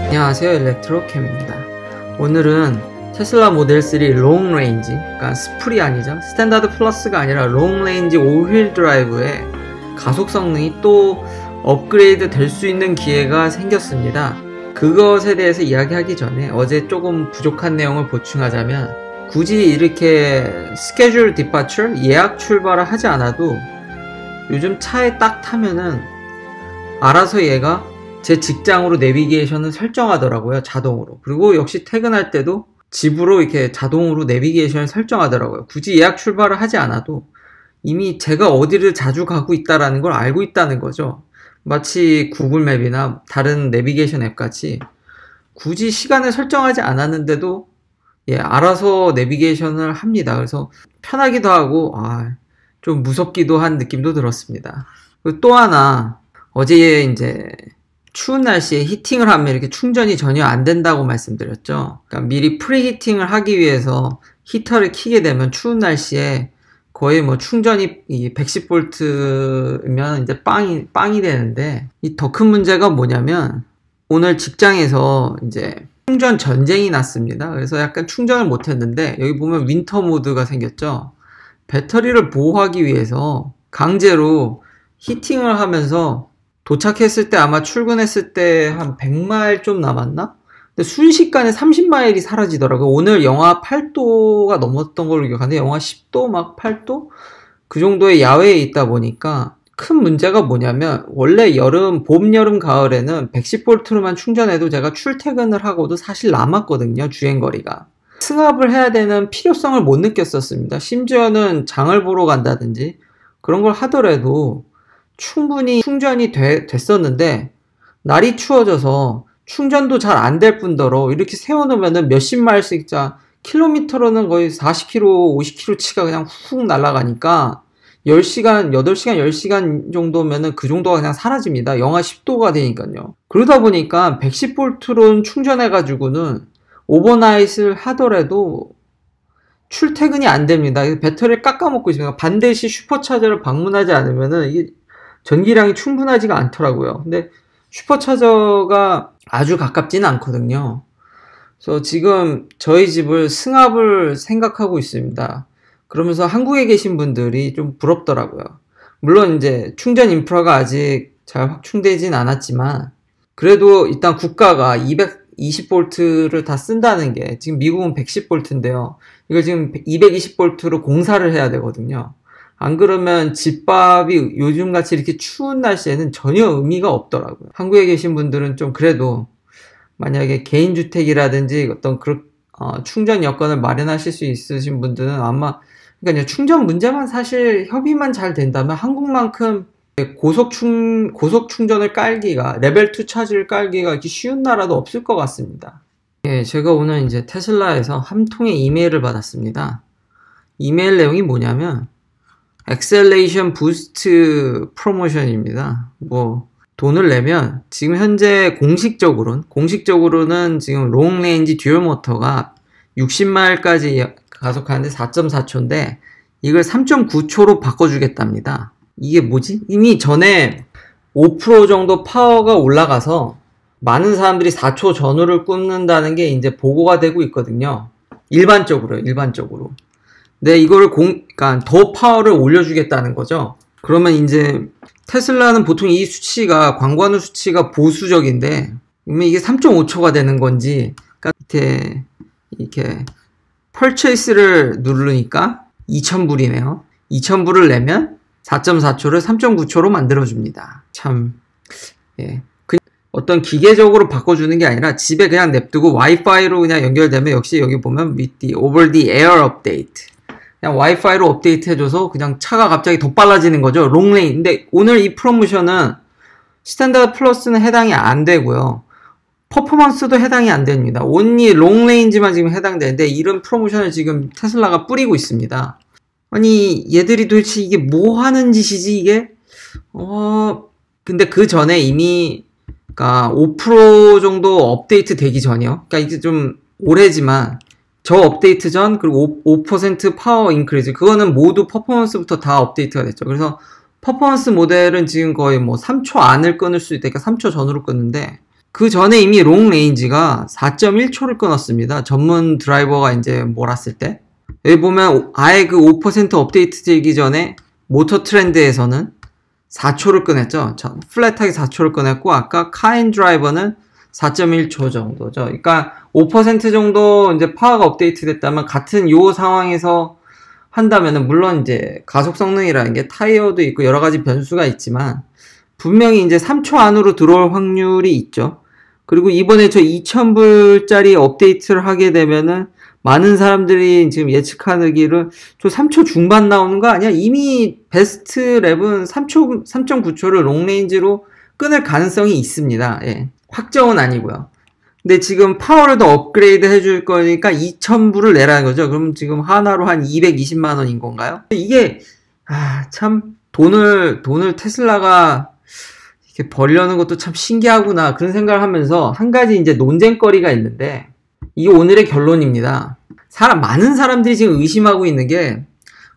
안녕하세요, 일렉트로캠입니다. 오늘은 테슬라 모델 3 롱 레인지, 그러니까 스플이 아니죠, 스탠다드 플러스가 아니라 롱 레인지 5휠 드라이브의 가속 성능이 또 업그레이드 될 수 있는 기회가 생겼습니다. 그것에 대해서 이야기하기 전에 어제 조금 부족한 내용을 보충하자면, 굳이 이렇게 스케줄 디파처, 예약 출발을 하지 않아도 요즘 차에 딱 타면은 알아서 얘가 제 직장으로 내비게이션을 설정하더라고요, 자동으로. 그리고 역시 퇴근할 때도 집으로 이렇게 자동으로 내비게이션을 설정하더라고요. 굳이 예약 출발을 하지 않아도 이미 제가 어디를 자주 가고 있다는 걸 알고 있다는 거죠. 마치 구글맵이나 다른 내비게이션 앱 같이 굳이 시간을 설정하지 않았는데도 알아서 내비게이션을 합니다. 그래서 편하기도 하고 좀 무섭기도 한 느낌도 들었습니다. 그리고 또 하나, 어제 이제 추운 날씨에 히팅을 하면 이렇게 충전이 전혀 안 된다고 말씀드렸죠. 그러니까 미리 프리히팅을 하기 위해서 히터를 켜게 되면 추운 날씨에 거의 뭐 충전이 110V면 이제 빵이 되는데, 이 더 큰 문제가 뭐냐면 오늘 직장에서 이제 충전 전쟁이 났습니다. 그래서 약간 충전을 못 했는데, 여기 보면 윈터 모드가 생겼죠. 배터리를 보호하기 위해서 강제로 히팅을 하면서 도착했을 때, 아마 출근했을 때 한 100마일 좀 남았나? 근데 순식간에 30마일이 사라지더라고요. 오늘 영하 8도가 넘었던 걸로 기억하는데, 영하 10도 막 8도? 그 정도의 야외에 있다 보니까 큰 문제가 뭐냐면, 원래 봄, 여름, 가을에는 110V로만 충전해도 제가 출퇴근을 하고도 사실 남았거든요, 주행거리가. 승합을 해야 되는 필요성을 못 느꼈었습니다. 심지어는 장을 보러 간다든지 그런 걸 하더라도 충분히 충전이 됐었는데, 날이 추워져서 충전도 잘 안 될 뿐더러 이렇게 세워놓으면 몇십 마일씩, 킬로미터로는 거의 40km, 50km 치가 그냥 훅 날아가니까 10시간, 8시간, 10시간 정도면은 그 정도가 그냥 사라집니다. 영하 10도가 되니까요. 그러다 보니까 110V로 충전해가지고는 오버나잇을 하더라도 출퇴근이 안 됩니다. 배터리를 깎아먹고 있습니다. 반드시 슈퍼차저를 방문하지 않으면은 이게 전기량이 충분하지가 않더라고요. 근데 슈퍼차저가 아주 가깝지는 않거든요. 그래서 지금 저희 집을 승합을 생각하고 있습니다. 그러면서 한국에 계신 분들이 좀 부럽더라고요. 물론 이제 충전 인프라가 아직 잘 확충되진 않았지만, 그래도 일단 국가가 220V를 다 쓴다는 게, 지금 미국은 110V인데요. 이걸 지금 220V로 공사를 해야 되거든요. 안 그러면 집밥이 요즘같이 이렇게 추운 날씨에는 전혀 의미가 없더라고요. 한국에 계신 분들은 좀 그래도 만약에 개인주택이라든지 어떤 충전 여건을 마련하실 수 있으신 분들은 아마, 그러니까 충전 문제만 사실 협의만 잘 된다면 한국만큼 고속 충전을 깔기가, 레벨 2 차지를 깔기가 이렇게 쉬운 나라도 없을 것 같습니다. 제가 오늘 이제 테슬라에서 한 통의 이메일을 받았습니다. 이메일 내용이 뭐냐면 엑셀레이션 부스트 프로모션입니다. 돈을 내면 지금 현재 공식적으로는 지금 롱 레인지 듀얼 모터가 60마일까지 가속하는데 4.4초인데 이걸 3.9초로 바꿔주겠답니다. 이게 뭐지? 이미 전에 5% 정도 파워가 올라가서 많은 사람들이 4초 전후를 굽는다는 게 이제 보고가 되고 있거든요. 일반적으로요, 일반적으로. 근데 이거를 그러니까 더 파워를 올려주겠다는 거죠. 그러면 이제 테슬라는 보통 이 수치가, 광고하는 수치가 보수적인데, 그러면 이게 3.5초가 되는 건지, 그러니까 이렇게 purchase를 누르니까 2,000불이네요. 2,000불을 내면 4.4초를 3.9초로 만들어줍니다. 참, 어떤 기계적으로 바꿔주는 게 아니라 집에 그냥 냅두고 와이파이로 그냥 연결되면, 역시 여기 보면 with the over the air update, 그냥 와이파이로 업데이트 해줘서 그냥 차가 갑자기 더 빨라지는 거죠. 롱레인. 근데 오늘 이 프로모션은 스탠다드 플러스는 해당이 안 되고요, 퍼포먼스도 해당이 안 됩니다. 온리 롱레인지만 지금 해당되는데, 이런 프로모션을 지금 테슬라가 뿌리고 있습니다. 아니 얘들이 도대체 이게 뭐 하는 짓이지 이게? 근데 그 전에 이미 그러니까 5% 정도 업데이트 되기 전이요. 그러니까 이제 좀 오래지만 저 업데이트 전 그리고 5% 파워 인크리즈 그거는 모두 퍼포먼스부터 다 업데이트가 됐죠. 그래서 퍼포먼스 모델은 지금 거의 뭐 3초 안을 끊을 수 있다. 그러니까 3초 전후로 끊는데 그 전에 이미 롱 레인지가 4.1초를 끊었습니다. 전문 드라이버가 이제 몰았을 때. 여기 보면 아예 그 5% 업데이트 되기 전에 모터 트렌드에서는 4초를 꺼냈죠. 플랫하게 4초를 꺼냈고 아까 카인 드라이버는 4.1초 정도죠. 그러니까 5% 정도 이제 파워가 업데이트 됐다면 같은 요 상황에서 한다면은 물론 이제 가속 성능이라는 게 타이어도 있고 여러 가지 변수가 있지만 분명히 이제 3초 안으로 들어올 확률이 있죠. 그리고 이번에 저 2,000불짜리 업데이트를 하게 되면은 많은 사람들이 지금 예측하기를 저 3초 중반 나오는 거 아니야? 이미 베스트 랩은 3.9초를 롱레인지로 끊을 가능성이 있습니다. 예. 확정은 아니고요. 근데 지금 파워를 더 업그레이드 해줄 거니까 2,000불을 내라는 거죠. 그럼 지금 하나로 한 220만 원인 건가요? 이게 참 돈을 테슬라가 이렇게 벌려는 것도 참 신기하구나 그런 생각을 하면서 한 가지 이제 논쟁거리가 있는데 이게 오늘의 결론입니다. 많은 사람들이 지금 의심하고 있는 게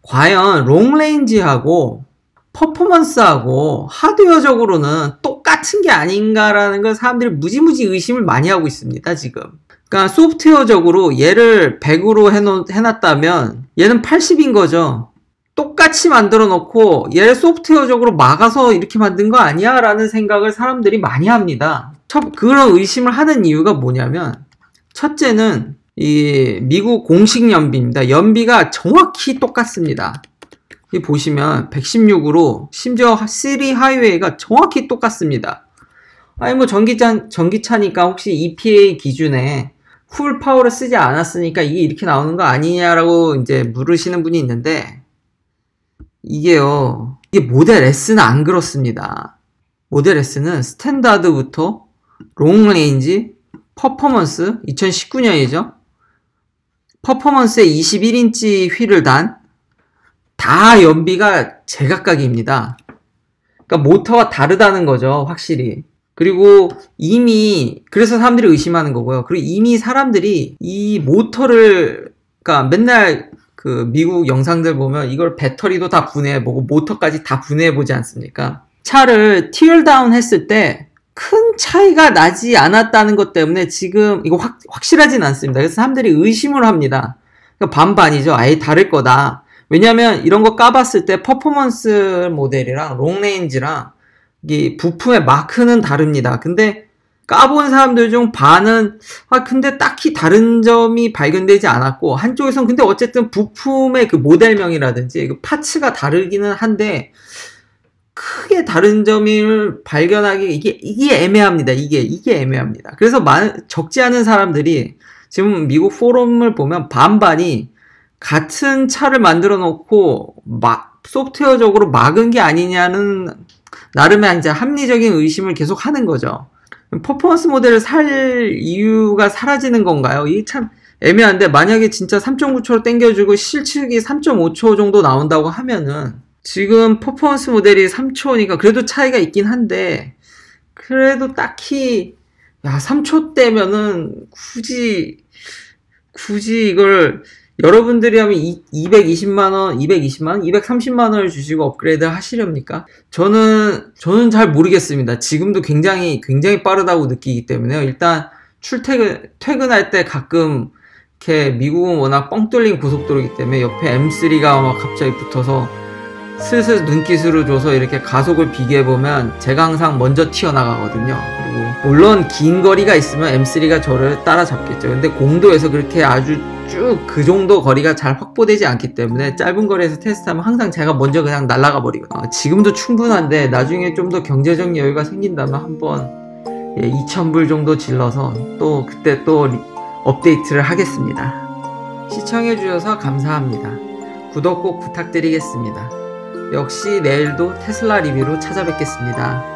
과연 롱레인지하고 퍼포먼스하고 하드웨어적으로는 똑같은 게 아닌가라는 걸 사람들이 무지무지 의심을 많이 하고 있습니다, 지금. 그러니까 소프트웨어적으로 얘를 100으로 해놨다면 얘는 80인 거죠. 똑같이 만들어 놓고 얘를 소프트웨어적으로 막아서 이렇게 만든 거 아니야? 라는 생각을 사람들이 많이 합니다. 그런 의심을 하는 이유가 뭐냐면 첫째는 이 미국 공식 연비입니다. 연비가 정확히 똑같습니다. 이 보시면 116으로 심지어 3 하이웨이가 정확히 똑같습니다. 아니 뭐 전기차니까 혹시 EPA 기준에 풀 파워를 쓰지 않았으니까 이게 이렇게 나오는 거 아니냐라고 이제 물으시는 분이 있는데 이게 모델 S는 안 그렇습니다. 모델 S는 스탠다드부터 롱레인지, 퍼포먼스 2019년이죠. 퍼포먼스에 21인치 휠을 다 연비가 제각각입니다. 그러니까 모터가 다르다는 거죠, 확실히. 그리고 그래서 사람들이 의심하는 거고요. 그리고 이미 사람들이 이 모터를, 그러니까 맨날 그 미국 영상들 보면 이걸 배터리도 다 분해해보고 모터까지 다 분해해보지 않습니까? 차를 티얼다운 했을 때 큰 차이가 나지 않았다는 것 때문에 지금 이거 확실하진 않습니다. 그래서 사람들이 의심을 합니다. 그러니까 반반이죠. 아예 다를 거다. 왜냐면 이런 거 까봤을 때 퍼포먼스 모델이랑 롱레인지랑 이 부품의 마크는 다릅니다. 근데 까본 사람들 중 반은 근데 딱히 다른 점이 발견되지 않았고 한쪽에선 근데 어쨌든 부품의 그 모델명이라든지 그 파츠가 다르기는 한데 크게 다른 점을 발견하기 이게 애매합니다. 이게 애매합니다. 그래서 적지 않은 사람들이 지금 미국 포럼을 보면 반반이 같은 차를 만들어 놓고 소프트웨어적으로 막은 게 아니냐는 나름의 이제 합리적인 의심을 계속 하는 거죠. 퍼포먼스 모델을 살 이유가 사라지는 건가요? 이게 참 애매한데 만약에 진짜 3.9초로 땡겨주고 실측이 3.5초 정도 나온다고 하면은 지금 퍼포먼스 모델이 3초니까 그래도 차이가 있긴 한데 그래도 딱히 3초대면은 굳이 이걸 여러분들이 하면 220만원, 230만원을 주시고 업그레이드 하시렵니까? 저는 잘 모르겠습니다. 지금도 굉장히 빠르다고 느끼기 때문에요. 일단 퇴근할 때 가끔 이렇게 미국은 워낙 뻥 뚫린 고속도로이기 때문에 옆에 M3가 막 갑자기 붙어서 슬슬 눈기술을 줘서 이렇게 가속을 비교해보면 제가 항상 먼저 튀어나가거든요. 그리고 물론 긴 거리가 있으면 M3가 저를 따라잡겠죠. 근데 공도에서 그렇게 아주 쭉 그 정도 거리가 잘 확보되지 않기 때문에 짧은 거리에서 테스트하면 항상 제가 먼저 그냥 날아가 버리거든요. 지금도 충분한데 나중에 좀 더 경제적 여유가 생긴다면 한번 2,000불 정도 질러서 그때 또 업데이트를 하겠습니다. 시청해주셔서 감사합니다. 구독 꼭 부탁드리겠습니다. 역시 내일도 테슬라 리뷰로 찾아뵙겠습니다.